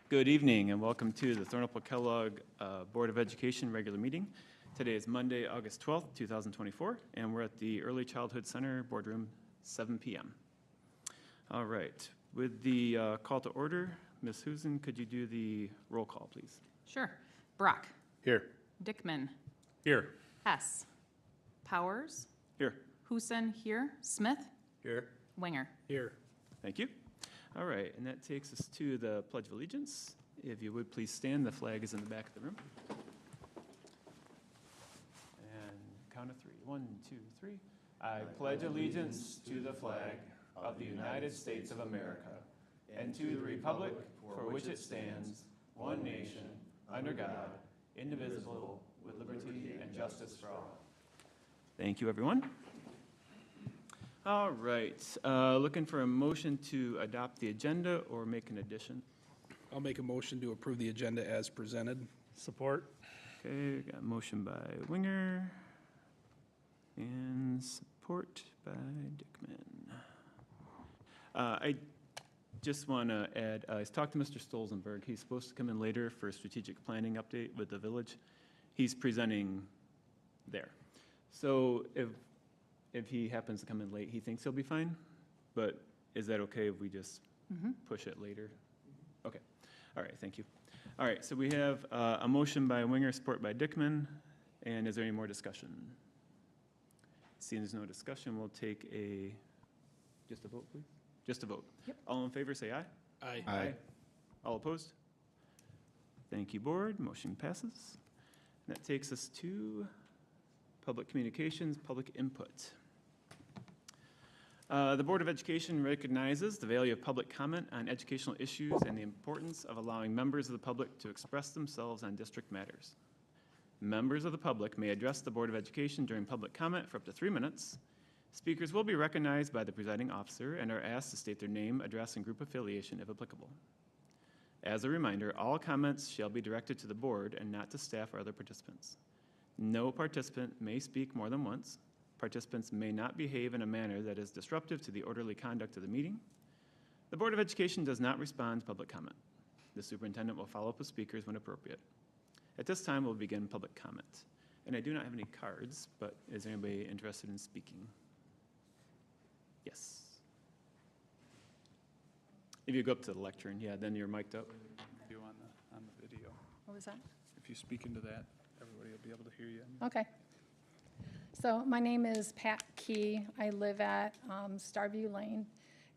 Good evening and welcome to the Thornapple Kellogg Board of Education regular meeting. Today is Monday, August 12th, 2024, and we're at the Early Childhood Center boardroom, 7 p.m. All right, with the call to order, Ms. Husen, could you do the roll call, please? Sure. Brock. Here. Dickman. Here. Hess. Powers. Here. Husen here. Smith. Here. Winger. Here. Thank you. All right, and that takes us to the Pledge of Allegiance. If you would please stand, the flag is in the back of the room. And count of three. 1, 2, 3. I pledge allegiance to the flag of the United States of America and to the republic for which it stands, one nation, under God, indivisible, with liberty and justice for all. Thank you, everyone. All right, looking for a motion to adopt the agenda or make an addition. I'll make a motion to approve the agenda as presented. Support. Okay, got a motion by Winger and support by Dickman. I just want to add, I talked to Mr. Stolzenberg. He's supposed to come in later for a strategic planning update with the village. He's presenting there. So if he happens to come in late, he thinks he'll be fine, but is that okay if we just push it later? Okay, all right, thank you. All right, so we have a motion by Winger, support by Dickman, and is there any more discussion? Seeing there's no discussion, we'll take just a vote, please? Just a vote. Yep. All in favor, say aye. Aye. Aye. All opposed? Thank you, board, motion passes. And that takes us to public communications, public input. The Board of Education recognizes the value of public comment on educational issues and the importance of allowing members of the public to express themselves on district matters. Members of the public may address the Board of Education during public comment for up to 3 minutes. Speakers will be recognized by the presiding officer and are asked to state their name, address, and group affiliation if applicable. As a reminder, all comments shall be directed to the board and not to staff or other participants. No participant may speak more than once. Participants may not behave in a manner that is disruptive to the orderly conduct of the meeting. The Board of Education does not respond to public comment. The superintendent will follow up with speakers when appropriate. At this time, we'll begin public comment. And I do not have any cards, but is anybody interested in speaking? Yes. If you go up to the lectern, yeah, then you're mic'd up. You on the video. What was that? If you speak into that, everybody will be able to hear you. Okay. So my name is Pat Key. I live at Starview Lane,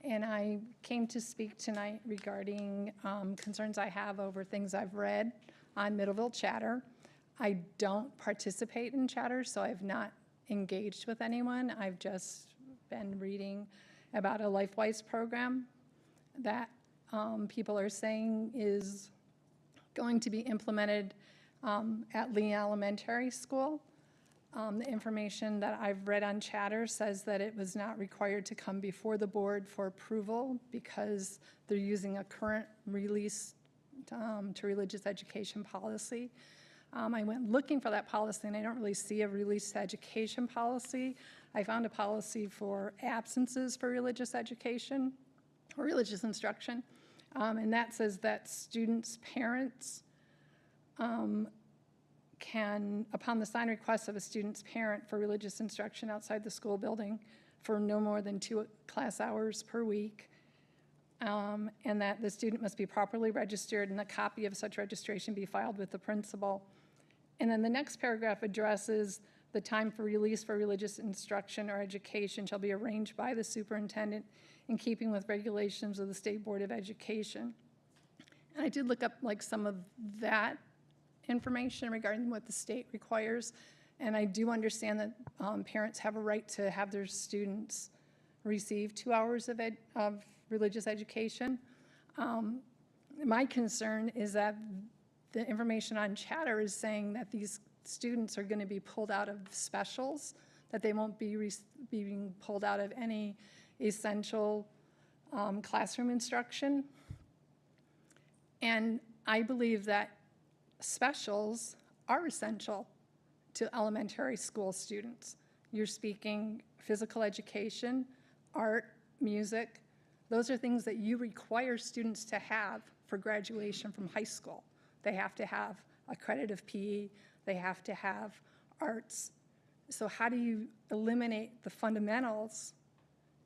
and I came to speak tonight regarding concerns I have over things I've read on Middleville Chatter. I don't participate in Chatter, so I've not engaged with anyone. I've just been reading about a LifeWise program that people are saying is going to be implemented at Lee Elementary School. The information that I've read on Chatter says that it was not required to come before the board for approval because they're using a current release to religious education policy. I went looking for that policy and I don't really see a release to education policy. I found a policy for absences for religious education or religious instruction, and that says that students' parents can, upon the signed request of a student's parent for religious instruction outside the school building for no more than 2 class hours per week, and that the student must be properly registered and a copy of such registration be filed with the principal. And then the next paragraph addresses the time for release for religious instruction or education shall be arranged by the superintendent in keeping with regulations of the State Board of Education. And I did look up like some of that information regarding what the state requires, and I do understand that parents have a right to have their students receive 2 hours of religious education. My concern is that the information on Chatter is saying that these students are going to be pulled out of specials, that they won't be being pulled out of any essential classroom instruction. And I believe that specials are essential to elementary school students. You're speaking physical education, art, music. Those are things that you require students to have for graduation from high school. They have to have a credit of PE, they have to have arts. So how do you eliminate the fundamentals?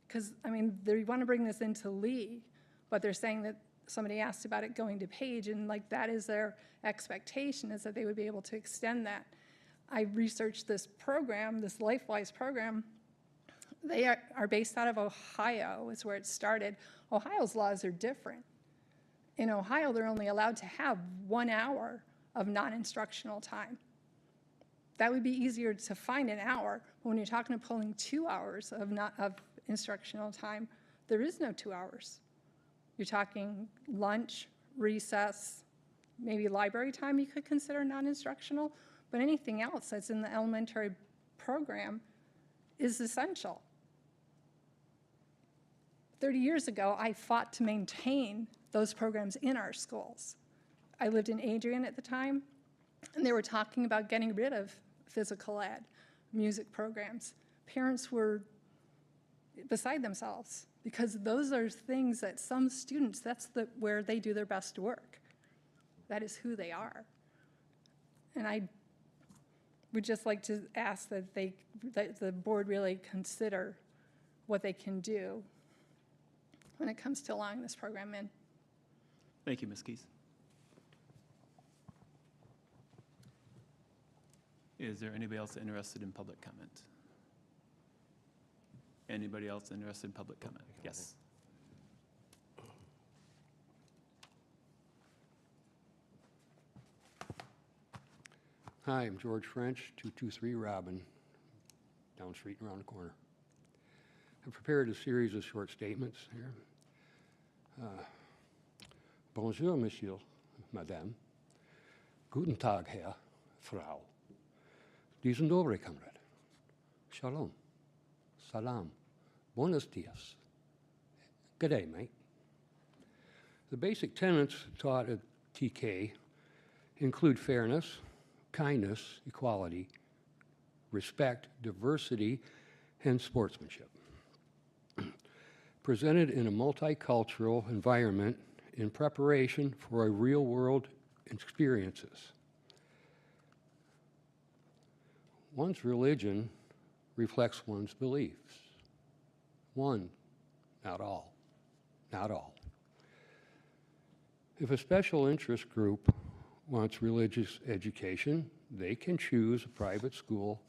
Because, I mean, they want to bring this into Lee, but they're saying that somebody asked about it going to Page, and like that is their expectation, is that they would be able to extend that. I researched this program, this LifeWise program. They are based out of Ohio, is where it started. Ohio's laws are different. In Ohio, they're only allowed to have 1 hour of non-instructional time. That would be easier to find an hour. But when you're talking about pulling 2 hours of instructional time, there is no 2 hours. You're talking lunch, recess, maybe library time you could consider non-instructional, but anything else that's in the elementary program is essential. 30 years ago, I fought to maintain those programs in our schools. I lived in Adrian at the time, and they were talking about getting rid of physical ed, music programs. Parents were beside themselves because those are things that some students, where they do their best work. That is who they are. And I would just like to ask that the board really consider what they can do when it comes to allowing this program in. Thank you, Ms. Keys. Is there anybody else interested in public comment? Anybody else interested in public comment? Yes. Hi, I'm George French, 223 Robin, down the street and around the corner. I've prepared a series of short statements here. Bonjour, monsieur, madame. Guten Tag, Herr, Frau. Diesen dobre, Kamerad. Shalom. Salam. Buenos dias. Good day, mate. The basic tenets taught at TK include fairness, kindness, equality, respect, diversity, and sportsmanship. Presented in a multicultural environment in preparation for a real-world experiences. One's religion reflects one's beliefs. One, not all. Not all. If a special interest group wants religious education, they can choose a private school.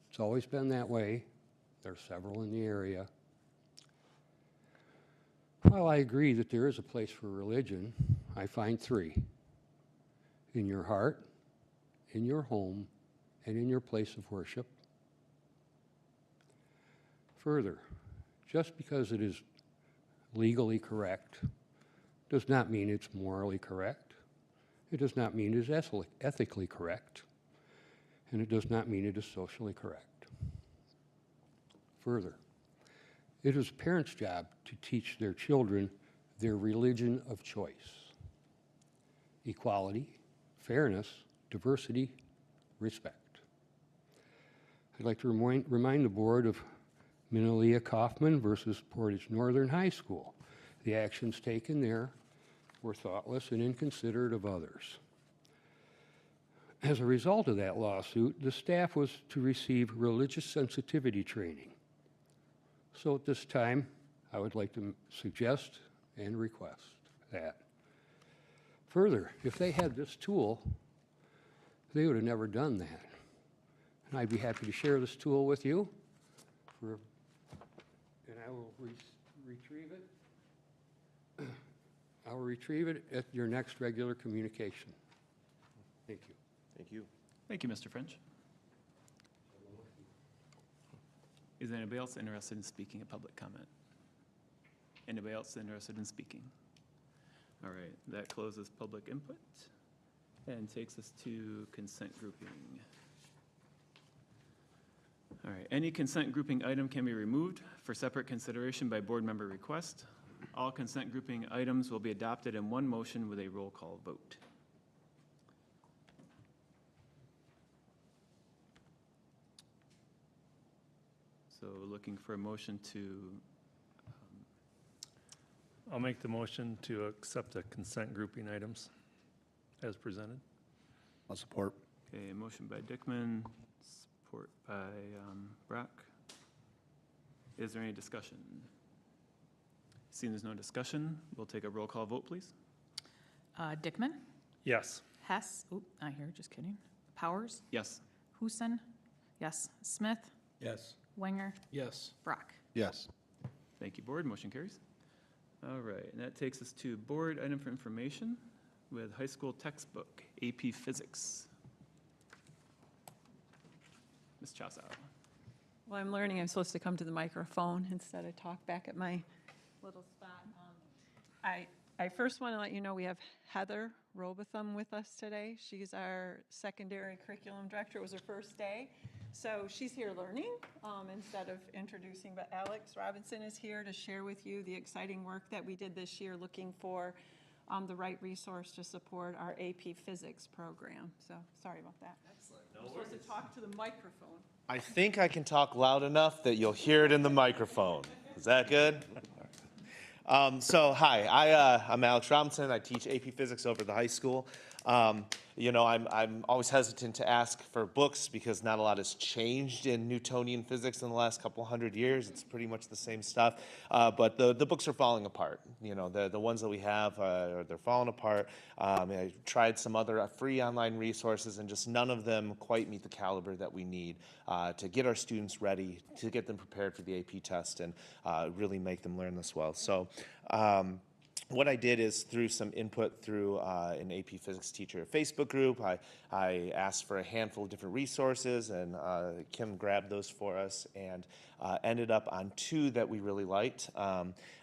It's always been that way. There are several in the area. While I agree that there is a place for religion, I find three: in your heart, in your home, and in your place of worship. Further, just because it is legally correct does not mean it's morally correct. It does not mean it is ethically correct. And it does not mean it is socially correct. Further, it is a parent's job to teach their children their religion of choice: equality, fairness, diversity, respect. I'd like to remind the board of Minalia Kaufman versus Portage Northern High School. The actions taken there were thoughtless and inconsiderate of others. As a result of that lawsuit, the staff was to receive religious sensitivity training. So at this time, I would like to suggest and request that. Further, if they had this tool, they would have never done that. And I'd be happy to share this tool with you. And I will retrieve it. I will retrieve it at your next regular communication. Thank you. Thank you. Thank you, Mr. French. Is anybody else interested in speaking at public comment? Anybody else interested in speaking? All right, that closes public input and takes us to consent grouping. All right, any consent grouping item can be removed for separate consideration by board member request. All consent grouping items will be adopted in one motion with a roll call vote. So looking for a motion to I'll make the motion to accept the consent grouping items as presented. I'll support. Okay, a motion by Dickman, support by Brock. Is there any discussion? Seeing there's no discussion, we'll take a roll call vote, please. Dickman, Yes. Hess, oop, not here, just kidding. Powers, Yes. Huson, yes. Smith, Yes. Wenger, Yes. Brock. Yes. Thank you, board. Motion carries. All right, and that takes us to board item for information with high school textbook, AP Physics. Ms. Chassaw. Well, I'm learning I'm supposed to come to the microphone instead of talk back at my little spot. I first want to let you know we have Heather Robotham with us today. She's our secondary curriculum director. It was her first day. So she's here learning instead of introducing, but Alex Robinson is here to share with you the exciting work that we did this year looking for the right resource to support our AP Physics program. So sorry about that. Excellent. I'm supposed to talk to the microphone. I think I can talk loud enough that you'll hear it in the microphone. Is that good? So hi, I'm Alex Robinson. I teach AP Physics over at the high school. I'm always hesitant to ask for books because not a lot has changed in Newtonian physics in the last couple hundred years. It's pretty much the same stuff, but the books are falling apart. The ones that we have, they're falling apart. I tried some other free online resources, and just none of them quite meet the caliber that we need to get our students ready, to get them prepared for the AP test, and really make them learn this well. So. What I did is, through some input through an AP Physics teacher Facebook group, I asked for a handful of different resources, and Kim grabbed those for us and ended up on two that we really liked.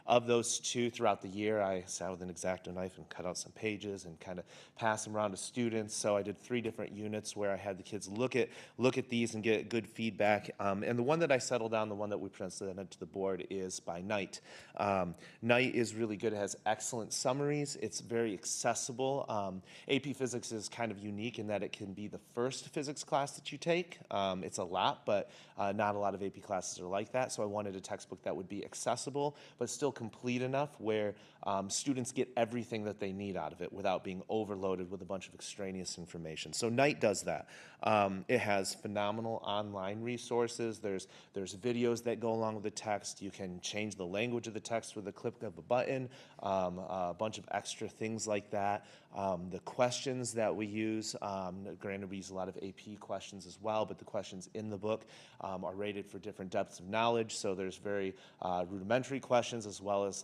Of those two, throughout the year, I sat with an X-Acto knife and cut out some pages and kind of passed them around to students. So I did 3 different units where I had the kids look at these and get good feedback. And the one that I settled on, the one that we presented to the board, is by Knight. Knight is really good. It has excellent summaries. It's very accessible. AP Physics is kind of unique in that it can be the first physics class that you take. It's a lot, but not a lot of AP classes are like that. So I wanted a textbook that would be accessible, but still complete enough where students get everything that they need out of it without being overloaded with a bunch of extraneous information. So Knight does that. It has phenomenal online resources. There's videos that go along with the text. You can change the language of the text with a click of a button, a bunch of extra things like that. The questions that we use, granted we use a lot of AP questions as well, but the questions in the book are rated for different depths of knowledge. So there's very rudimentary questions, as well as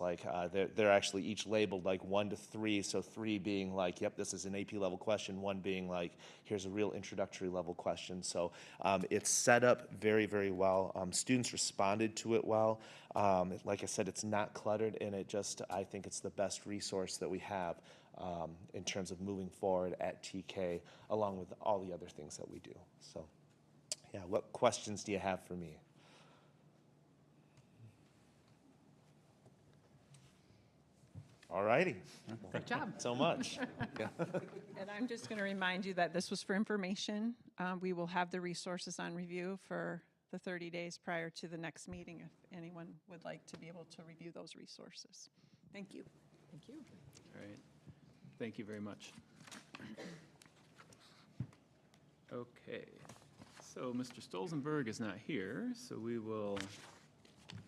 they're actually each labeled like 1 to 3. So 3 being like, yep, this is an AP level question. 1 being like, here's a real introductory level question. So it's set up very, very well. Students responded to it well. Like I said, it's not cluttered, and I think it's the best resource that we have in terms of moving forward at TK, along with all the other things that we do. So yeah, what questions do you have for me? All righty. Good job. So much. Yeah. And I'm just going to remind you that this was for information. We will have the resources on review for the 30 days prior to the next meeting if anyone would like to be able to review those resources. Thank you. Thank you. All right. Thank you very much. Okay. So Mr. Stolzenberg is not here, so we will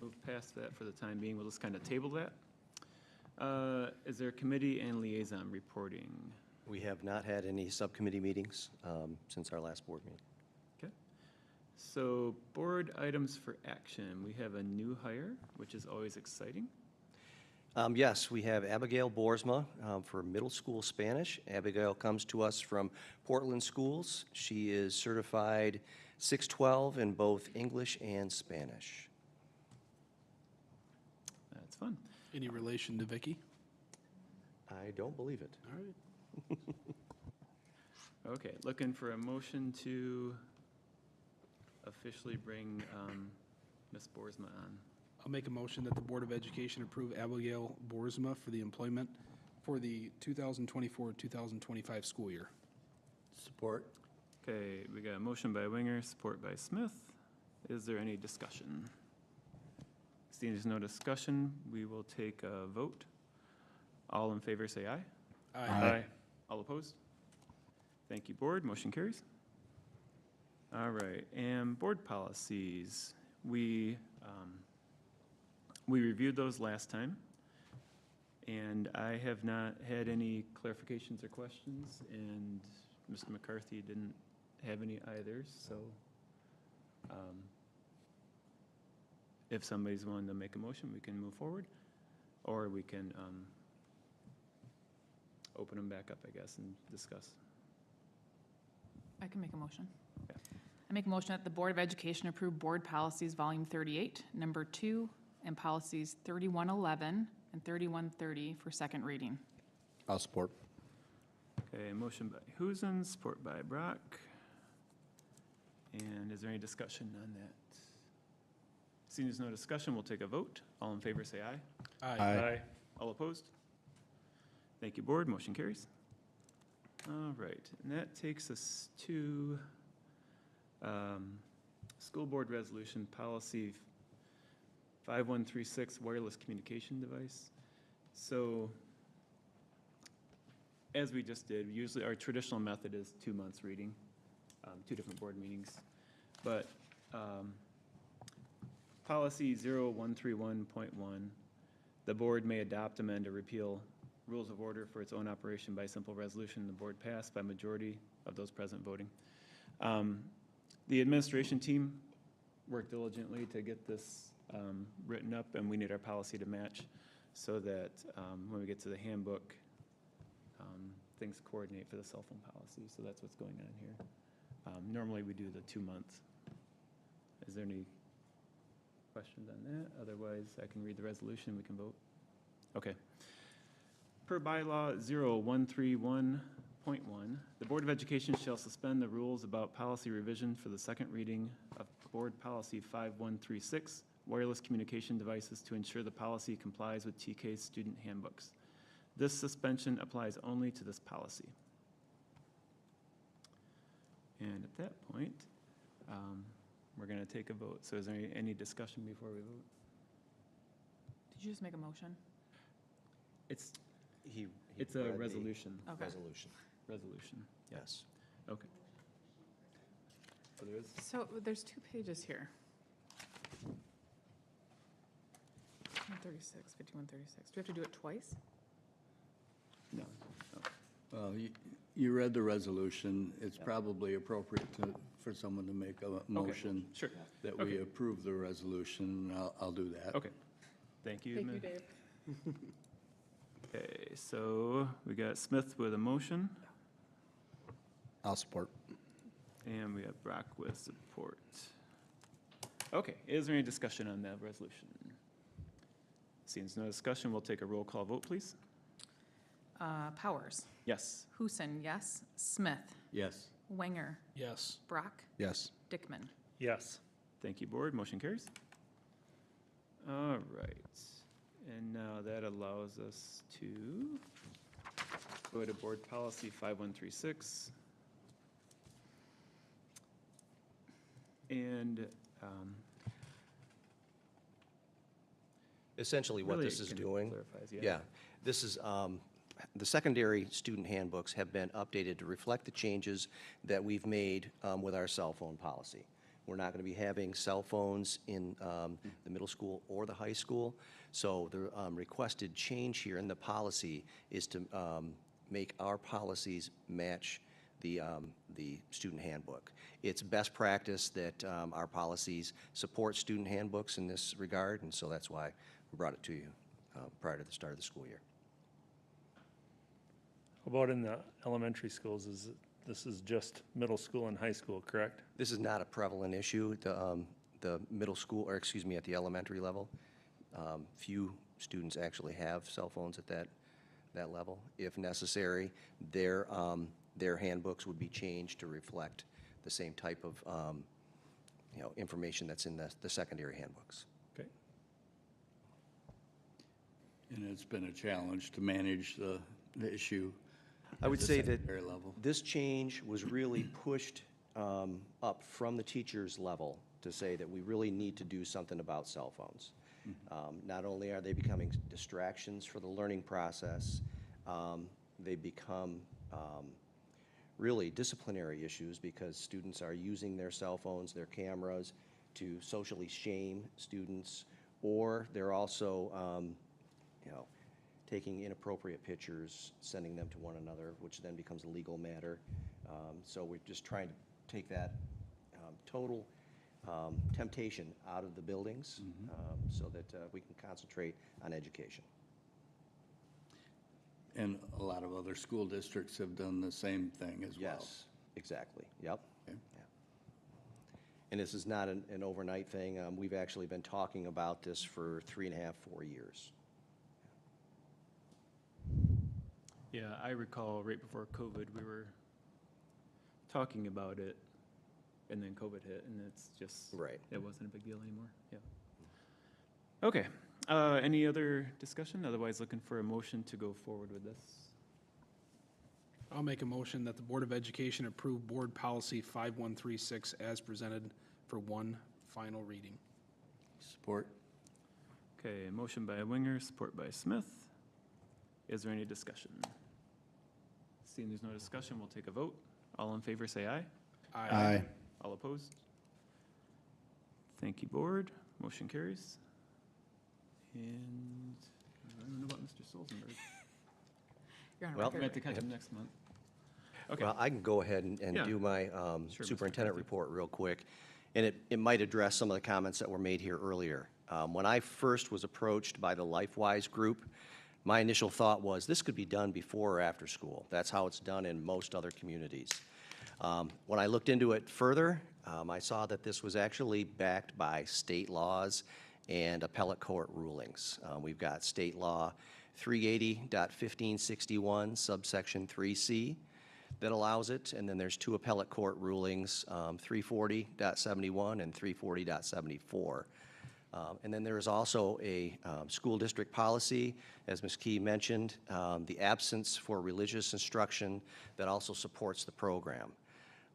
move past that for the time being. We'll just kind of table that. Is there committee and liaison reporting? We have not had any subcommittee meetings since our last board meeting. Okay. So board items for action. We have a new hire, which is always exciting. Yes, we have Abigail Boersma for middle school Spanish. Abigail comes to us from Portland Schools. She is certified 612 in both English and Spanish. That's fun. Any relation to Vicky? I don't believe it. All right. Okay, looking for a motion to officially bring Ms. Boersma on. I'll make a motion that the Board of Education approve Abigail Boersma for the employment for the 2024-2025 school year. Support. Okay, we got a motion by Winger, support by Smith. Is there any discussion? Seeing there's no discussion, we will take a vote. All in favor, say aye. Aye. All opposed? Thank you, board. Motion carries. All right, and board policies. We reviewed those last time, and I have not had any clarifications or questions, and Mr. McCarthy didn't have any either, so if somebody's willing to make a motion, we can move forward, or we can open them back up, I guess, and discuss. I can make a motion. Yeah. I make a motion that the Board of Education approve Board Policies Volume 38, Number 2, and Policies 3111 and 3130 for second reading. I'll support. Okay, motion by Huzen, support by Brock. And is there any discussion on that? Seeing there's no discussion, we'll take a vote. All in favor, say aye. Aye. All opposed? Thank you, board. Motion carries. All right, and that takes us to School Board Resolution Policy 5136, Wireless Communication Device. So, as we just did, usually our traditional method is 2 months reading, 2 different board meetings. But Policy 0131.1, the board may adopt, amend, or repeal rules of order for its own operation by simple resolution. The board passed by majority of those present voting. The administration team worked diligently to get this written up, and we need our policy to match so that when we get to the handbook, things coordinate for the cell phone policy. So that's what's going on here. Normally, we do the 2 months. Is there any questions on that? Otherwise, I can read the resolution, we can vote. Okay. Per bylaw 0131.1, the Board of Education shall suspend the rules about policy revision for the second reading of Board Policy 5136, wireless communication devices, to ensure the policy complies with TK's student handbooks. This suspension applies only to this policy. And at that point, we're going to take a vote. So is there any discussion before we vote? Did you just make a motion? It's He It's a read the resolution. Okay. Resolution, Resolution. yes. Okay. So there is, So there's 2 pages here. 136, 5136. Do we have to do it twice? no. Well, you read the resolution. It's probably appropriate for someone to make a motion Sure. that Okay. we approve the resolution. I'll do that. Okay. Thank you. Thank you, Ms. Dave. Okay, so we got Smith with a motion, I'll support. and we have Brock with support. Okay, is there any discussion on that resolution? Seeing there's no discussion, we'll take a roll call vote, please. Powers. Yes. Huson, yes. Smith. Yes. Wenger. Yes. Brock. Yes. Dickman. Yes. Thank you, board. Motion carries. All right. And now that allows us to go to Board Policy 5136. And Essentially, what really this it is kind of doing. clarifies, Yeah, this is, the secondary student handbooks have been updated to reflect the changes that we've made with our cell phone policy. We're not going to be having cell phones in the middle school or the high school. So the requested change here in the policy is to make our policies match the student handbook. It's best practice that our policies support student handbooks in this regard, and so that's why we brought it to you prior to the start of the school year. How about in the elementary schools? This is just middle school and high school, correct? This is not a prevalent issue at the middle school, or excuse me, at the elementary level. Few students actually have cell phones at that level. If necessary, their handbooks would be changed to reflect the same type of, information that's in the secondary handbooks. Okay. And it's been a challenge to manage the issue. I would at the say that secondary level. this change was really pushed up from the teachers' level to say that we really need to do something about cell phones. Not only are they becoming distractions for the learning process, they become really disciplinary issues because students are using their cell phones, their cameras to socially shame students, or they're also, taking inappropriate pictures, sending them to one another, which then becomes a legal matter. So we're just trying to take that total temptation out of the buildings so that we can concentrate on education. And a lot of other school districts have done the same thing as well. Yes, exactly, yep. Okay. Yeah. And this is not an overnight thing. We've actually been talking about this for 3.5, 4 years. Yeah, I recall right before COVID, we were talking about it, and then COVID hit, and it's just, Right. it wasn't a big deal anymore, yeah. Okay, any other discussion? Otherwise, looking for a motion to go forward with this. I'll make a motion that the Board of Education approve Board Policy 5136 as presented for one final reading. Support? Okay, a motion by Winger, support by Smith. Is there any discussion? Seeing there's no discussion, we'll take a vote. All in favor, say aye. Aye. All opposed? Thank you, board. Motion carries. And I don't know about Mr. Solzenberg. You're on Well, We record. have to catch him next month. Okay, Well, I can go ahead and Yeah. do my Sure, Mr. superintendent Clancy. report real quick. And it might address some of the comments that were made here earlier. When I first was approached by the LifeWise group, my initial thought was this could be done before or after school. That's how it's done in most other communities. When I looked into it further, I saw that this was actually backed by state laws and appellate court rulings. We've got state law 380.1561 subsection 3C that allows it, and then there's two appellate court rulings, 340.71 and 340.74. And then there is also a school district policy, as Ms. Key mentioned, the absence for religious instruction that also supports the program.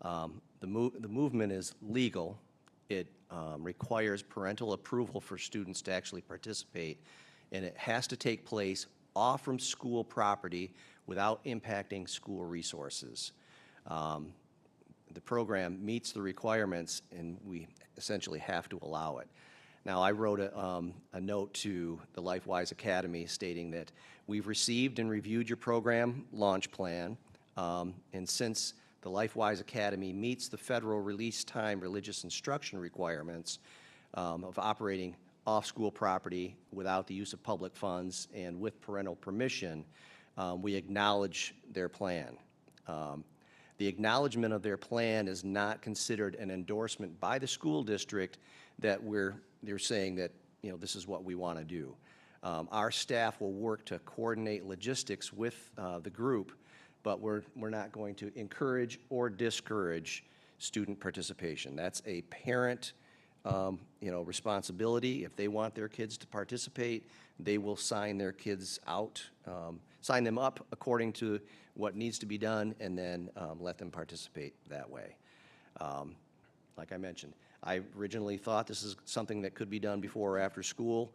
The movement is legal. It requires parental approval for students to actually participate, and it has to take place off from school property without impacting school resources. The program meets the requirements, and we essentially have to allow it. Now, I wrote a note to the LifeWise Academy stating that we've received and reviewed your program launch plan, and since the LifeWise Academy meets the federal release time religious instruction requirements of operating off-school property without the use of public funds and with parental permission, we acknowledge their plan. The acknowledgement of their plan is not considered an endorsement by the school district that they're saying that, this is what we want to do. Our staff will work to coordinate logistics with the group, but we're not going to encourage or discourage student participation. That's a parent, responsibility. If they want their kids to participate, they will sign their kids out, sign them up according to what needs to be done, and then let them participate that way. Like I mentioned, I originally thought this is something that could be done before or after school.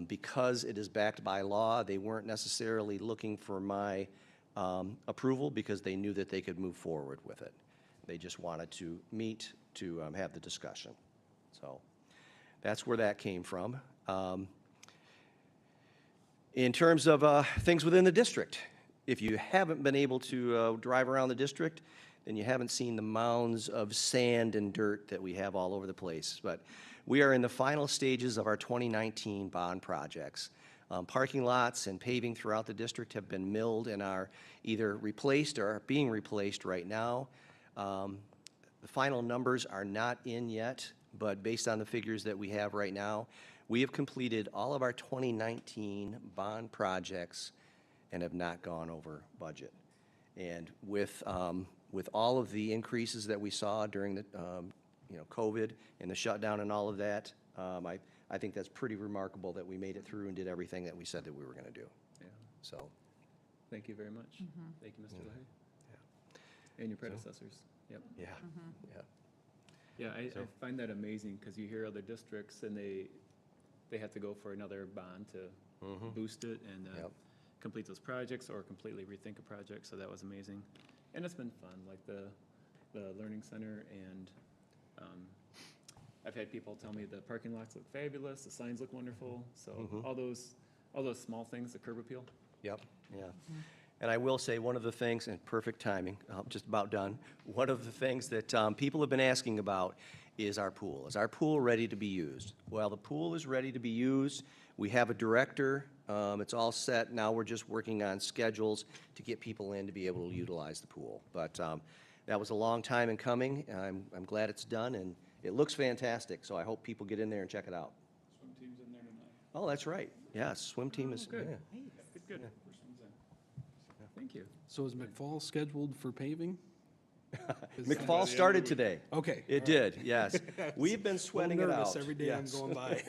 Because it is backed by law, they weren't necessarily looking for my approval because they knew that they could move forward with it. They just wanted to meet to have the discussion. So that's where that came from. In terms of things within the district, if you haven't been able to drive around the district, then you haven't seen the mounds of sand and dirt that we have all over the place. But we are in the final stages of our 2019 bond projects. Parking lots and paving throughout the district have been milled and are either replaced or are being replaced right now. The final numbers are not in yet, but based on the figures that we have right now, we have completed all of our 2019 bond projects and have not gone over budget. And with all of the increases that we saw during the COVID and the shutdown and all of that, I think that's pretty remarkable that we made it through and did everything that we said that we were going to do. Yeah. So, Thank you very much. Thank you, Mr. Lahey. And your predecessors. Yep. yeah, Yeah, I find that amazing because you hear other districts and they they have to go for another bond to boost it and Yep. complete those projects or completely rethink a project, so that was amazing. And it's been fun, like the Learning Center, and I've had people tell me the parking lots look fabulous, the signs look wonderful, so all those small things, the curb appeal. Yep, yeah. And I will say, one of the things, and perfect timing, I'm just about done, one of the things that people have been asking about is our pool. Is our pool ready to be used? Well, the pool is ready to be used. We have a director. It's all set. Now we're just working on schedules to get people in to be able to utilize the pool. But that was a long time in coming. I'm glad it's done, and it looks fantastic, so I hope people get in there and check it out. Swim team's in there tonight. Oh, that's right. Yes, swim team is, Good. yeah. Good. Thank you. So is McFall scheduled for paving? McFall started today. Okay. It did, yes. We've been sweating it nervous out. every day I'm Yes. going by.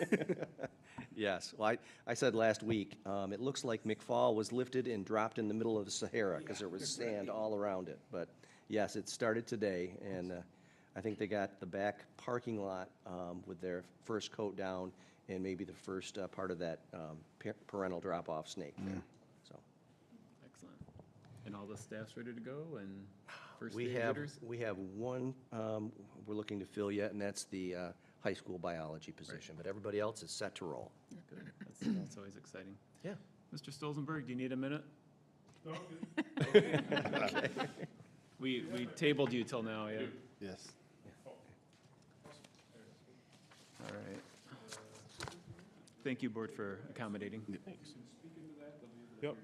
Yes, well, I said last week, it looks like McFall was lifted and dropped in the middle of the Sahara because there was sand all around it. But yes, it started today, and I think they got the back parking lot with their first coat down and maybe the first part of that parental drop-off snake there, so. Excellent. And all the staff's ready to go and first We day have, jitters? we have one we're looking to fill yet, and that's the high school biology position. But everybody else is set to roll. Good. That's always exciting. Yeah. Mr. Stolzenberg, do you need a minute? We tabled you till now, yeah? Yes. All right. Thank you, board, for accommodating. Yep.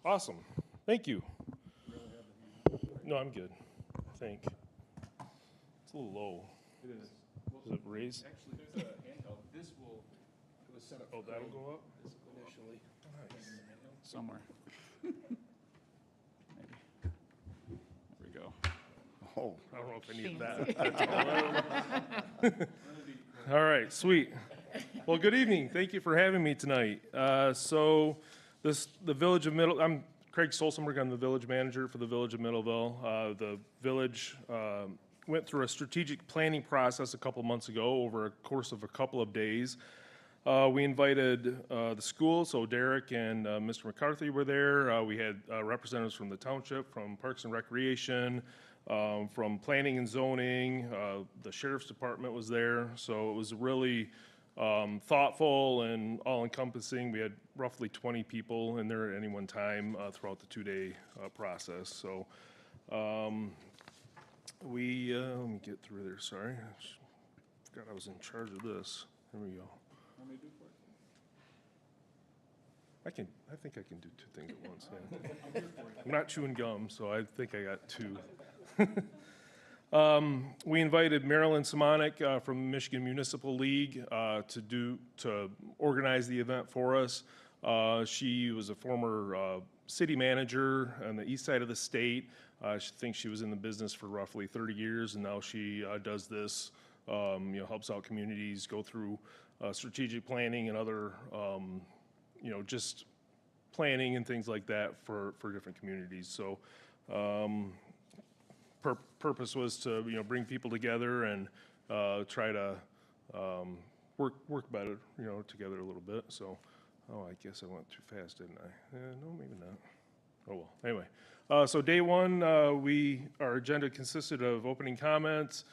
Awesome. Thank you. No, I'm good, I think. It's a little low. It is. Is it raised? Actually, there's a handheld. This will, it was set up. Oh, that'll go up? Initially. Somewhere. Maybe. There we go. Oh, I don't know if I need that. All right, sweet. Well, good evening. Thank you for having me tonight. So the Village of I'm Craig Solsenberg. I'm the village manager for the Village of Middleville. The village went through a strategic planning process a couple months ago over a course of a couple of days. We invited the school, so Derek and Mr. McCarthy were there. We had representatives from the township, from Parks and Recreation, from Planning and Zoning. The Sheriff's Department was there, so it was really thoughtful and all-encompassing. We had roughly 20 people in there at any one time throughout the two-day process. So let me get through there, sorry. I forgot I was in charge of this. There we go. I think I can do two things at once, yeah. I'm not chewing gum, so I think I got two. We invited Marilyn Simonik from Michigan Municipal League to organize the event for us. She was a former city manager on the east side of the state. I think she was in the business for roughly 30 years, and now she does this, helps out communities go through strategic planning and other, just planning and things like that for different communities. So purpose was to, bring people together and try to work better, together a little bit. So, I guess I went too fast, didn't I? No, maybe not. Oh, well, anyway. So day one, our agenda consisted of opening comments.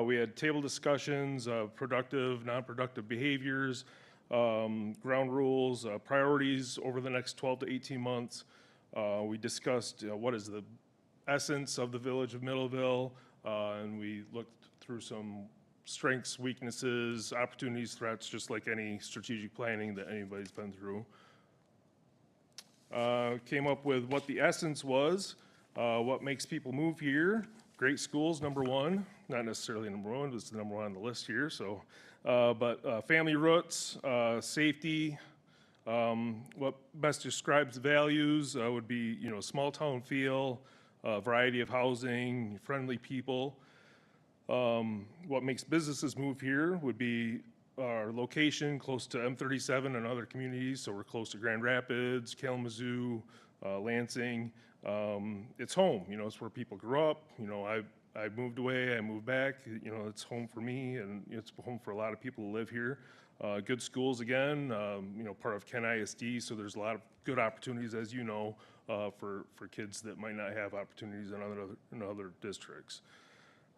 We had table discussions, productive, non-productive behaviors, ground rules, priorities over the next 12 to 18 months. We discussed what is the essence of the Village of Middleville, and we looked through some strengths, weaknesses, opportunities, threats, just like any strategic planning that anybody's been through. Came up with what the essence was, what makes people move here. Great schools, number one. Not necessarily number one, but it's the number one on the list here. So, but family roots, safety. What best describes the values would be, small town feel, variety of housing, friendly people. What makes businesses move here would be our location close to M37 and other communities. So we're close to Grand Rapids, Kalamazoo, Lansing. It's home, it's where people grew up. I moved away, I moved back, you know, it's home for me, and it's home for a lot of people who live here. Good schools again, you know, part of Kent ISD, so there's a lot of good opportunities, as you know, for kids that might not have opportunities in other districts.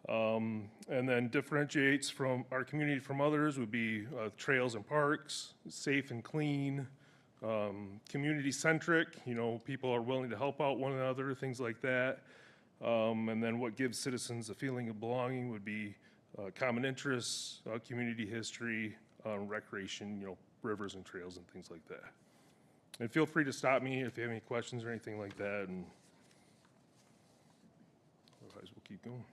And then differentiates from our community from others would be trails and parks, safe and clean, community-centric, you know, people are willing to help out one another, things like that. And then what gives citizens a feeling of belonging would be common interests, community history, recreation, you know, rivers and trails and things like that. And feel free to stop me if you have any questions or anything like that, and otherwise we'll keep going.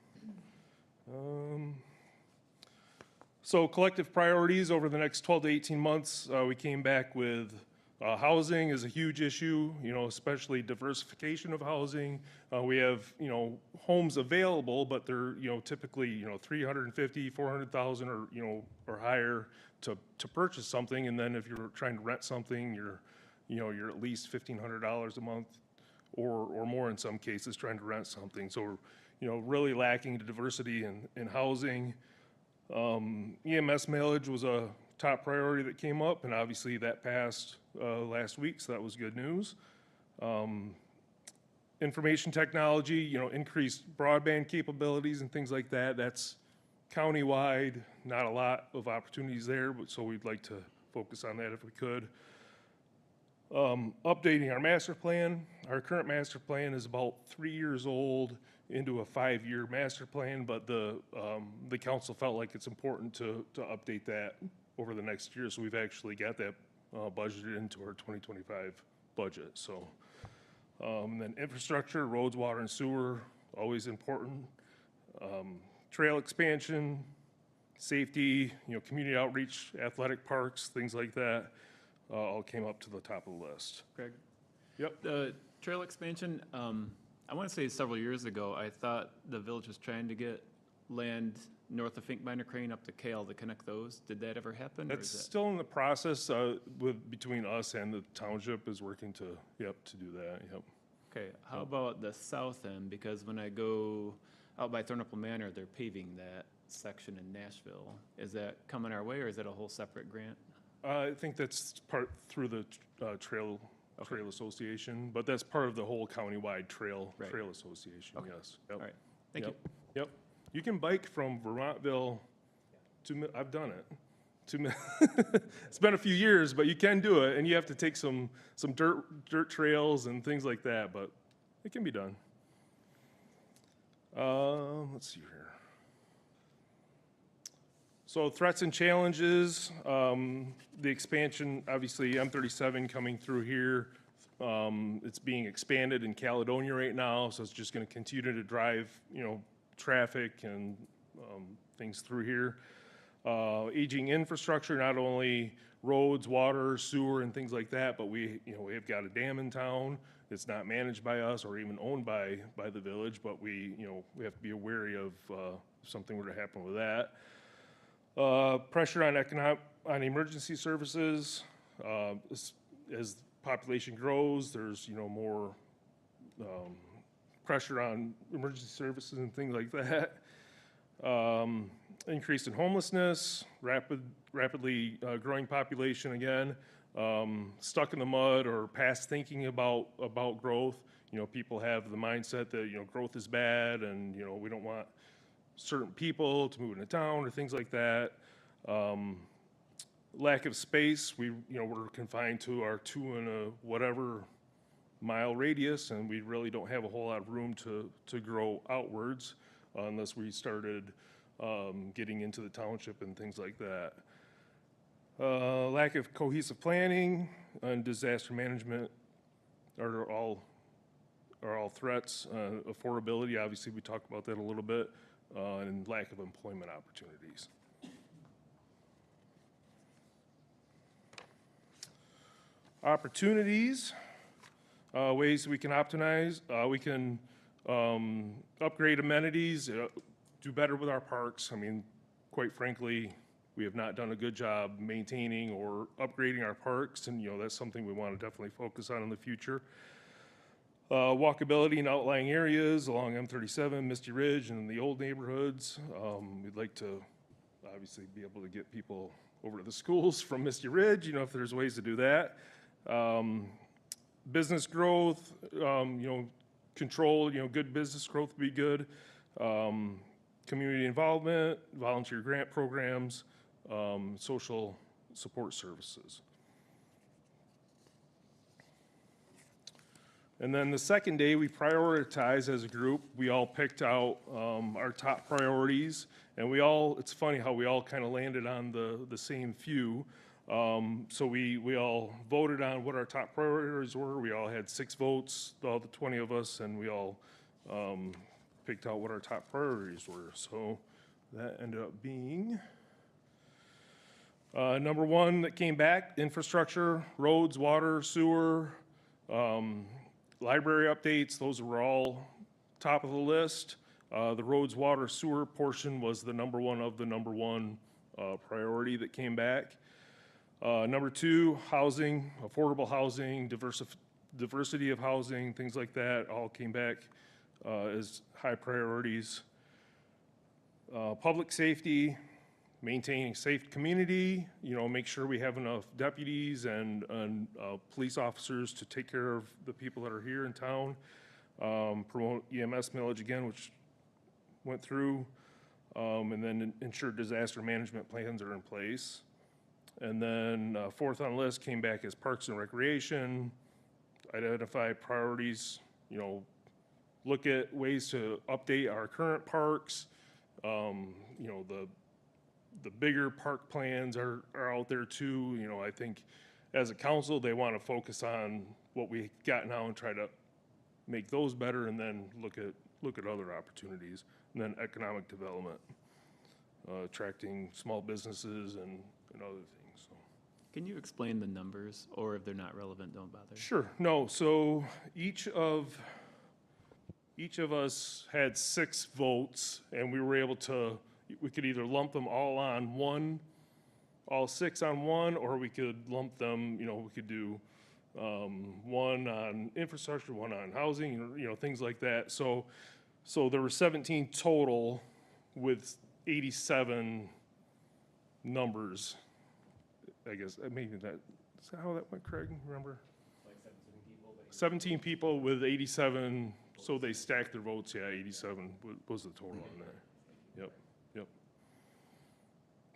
So collective priorities over the next 12 to 18 months, we came back with housing is a huge issue, you know, especially diversification of housing. We have, you know, homes available, but they're, you know, typically, you know, 350, 400,000 or, you know, or higher to purchase something. And then if you're trying to rent something, you're at least $1,500 a month or more in some cases trying to rent something. So we're, you know, really lacking the diversity in housing. EMS mileage was a top priority that came up, and obviously that passed last week, so that was good news. Information technology, you know, increased broadband capabilities and things like that. That's countywide, not a lot of opportunities there, but so we'd like to focus on that if we could. Updating our master plan. Our current master plan is about 3 years old into a 5-year master plan, but the council felt like it's important to update that over the next year. So we've actually got that budgeted into our 2025 budget. So then infrastructure, roads, water, and sewer, always important. Trail expansion, safety, you know, community outreach, athletic parks, things like that, all came up to the top of the list. Craig? Yep. The trail expansion, I want to say several years ago, I thought the village was trying to get land north of Fink Minor Crane up to Kale to connect those. Did that ever happen? Or That's is that? still in the process between us and the township is working to do that, yep. Okay, how about the south end? Because when I go out by Thornapple Manor, they're paving that section in Nashville. Is that coming our way, or is that a whole separate grant? I think that's part through the Trail Association, but that's part of the whole countywide Trail Association, Okay. yes. Yep. All right, thank you. Yep. You can bike from Vermontville to, I've done it. It's been a few years, but you can do it, and you have to take some dirt trails and things like that, but it can be done. Let's see here. So threats and challenges, the expansion, obviously M37 coming through here. It's being expanded in Caledonia right now, so it's just going to continue to drive, you know, traffic and things through here. Aging infrastructure, not only roads, water, sewer, and things like that, but we have got a dam in town. It's not managed by us or even owned by the village, but we have to be wary of if something were to happen with that. Pressure on emergency services. As population grows, there's more pressure on emergency services and things like that. Increase in homelessness, rapidly growing population again, stuck in the mud or past thinking about growth. People have the mindset that growth is bad, and we don't want certain people to move into town or things like that. Lack of space. We're confined to our 2 and a whatever mile radius, and we really don't have a whole lot of room to grow outwards unless we started getting into the township and things like that. Lack of cohesive planning and disaster management are all threats. Affordability, obviously, we talked about that a little bit, and lack of employment opportunities. Opportunities, ways we can optimize. We can upgrade amenities, do better with our parks. I mean, quite frankly, we have not done a good job maintaining or upgrading our parks, and that's something we want to definitely focus on in the future. walkability in outlying areas along M37, Misty Ridge, and the old neighborhoods. We'd like to obviously be able to get people over to the schools from Misty Ridge, you know, if there's ways to do that. Business growth, control, good business growth would be good. Community involvement, volunteer grant programs, social support services. And then the second day, we prioritized as a group. We all picked out our top priorities, and it's funny how we all kind of landed on the same few. So we all voted on what our top priorities were. We all had 6 votes, all the 20 of us, and we all picked out what our top priorities were. So that ended up being number 1 that came back: infrastructure, roads, water, sewer, library updates. Those were all top of the list. The roads, water, sewer portion was the number 1 of the number 1 priority that came back. Number 2, housing, affordable housing, diversity of housing, things like that, all came back as high priorities. Public safety, maintaining a safe community, make sure we have enough deputies and police officers to take care of the people that are here in town. Promote EMS millage again, which went through, and then ensure disaster management plans are in place. And then 4th on the list came back as parks and recreation, identify priorities, look at ways to update our current parks. The bigger park plans are out there too. I think as a council, they want to focus on what we got now and try to make those better, and then look at other opportunities. And then economic development, attracting small businesses and other things. So. Can you explain the numbers, or if they're not relevant, don't bother? Sure. No. So each of us had 6 votes, and we could either lump them all on one, all 6 on one, or we could lump them, we could do 1 on infrastructure, 1 on housing, things like that. So there were 17 total with 87 numbers, I guess. Maybe is that how that went, Craig? Remember? Like 17 people. 17 people with 87, so they stacked their votes. Yeah, 87 was the total on that. Yep.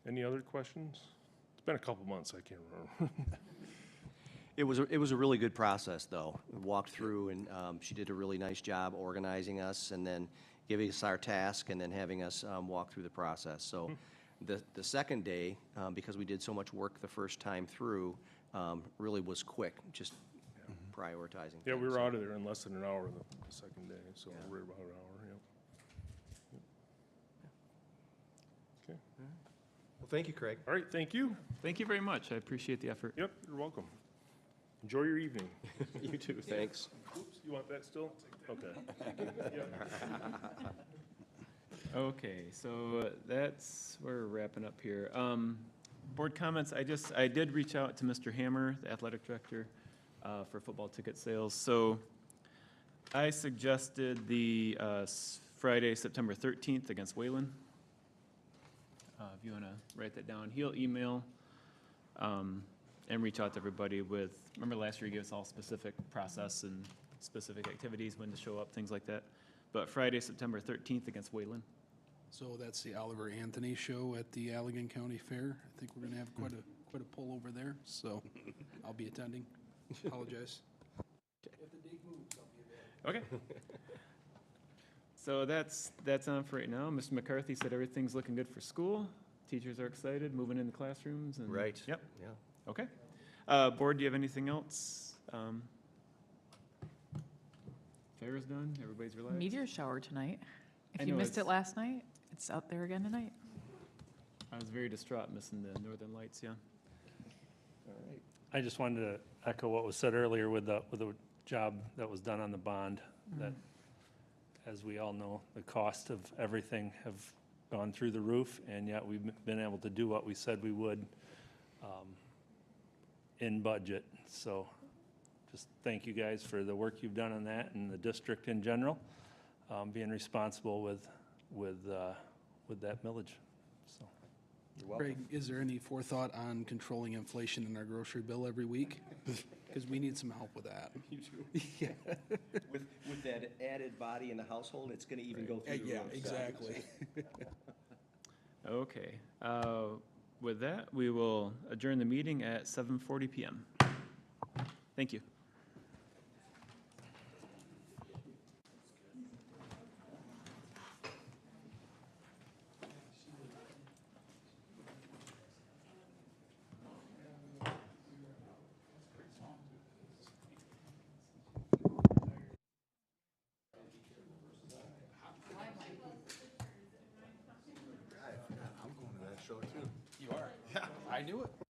Any other questions? It's been a couple months, I can't remember. It was a really good process, though. We walked through, and she did a really nice job organizing us, and then giving us our task, and then having us walk through the process. So the second day, because we did so much work the first time through, really was quick, just prioritizing. Yeah, we things. were out of there in less than an hour the second day, so we're about an hour, yep. Okay. Well, thank you, Craig. All right, thank you. Thank you very much. I appreciate the effort. Yep, you're welcome. Enjoy your evening. You too, thanks. Oops, you want that still? Okay. Yep. Okay, so that's, we're wrapping up here. Board comments, I did reach out to Mr. Hammer, the athletic director, for football ticket sales. So I suggested the Friday, September 13th against Wayland. If you want to write that down, he'll email and reach out to everybody with, remember last year he gave us all specific process and specific activities, when to show up, things like that. But Friday, September 13th against Wayland. So that's the Oliver Anthony show at the Allegan County Fair. I think we're going to have quite a pull over there, so I'll be attending. Apologize. If the date moves, I'll be available. Okay. So that's on for right now. Mr. McCarthy said everything's looking good for school. Teachers are excited, moving into classrooms. And Right. Yep. Yeah. Okay. Board, do you have anything else? Fair is done. Everybody's relaxed. Meteor shower tonight. I If you know, missed it it's- last night, it's out there again tonight. I was very distraught missing the Northern Lights. Yeah. I just wanted to echo what was said earlier with the job that was done on the bond, that, as we all know, the cost of everything have gone through the roof, and yet we've been able to do what we said we would in budget. So just thank you guys for the work you've done on that and the district in general, being responsible with that millage. So, You're welcome. Craig, is there any forethought on controlling inflation in our grocery bill every week? Because we need some help with that. You do? Yeah. With that added body in the household, it's gonna even go through the Yeah, roof. so- exactly. Okay. With that, we will adjourn the meeting at 7:40 PM. Thank you. You are? Yeah, I knew it.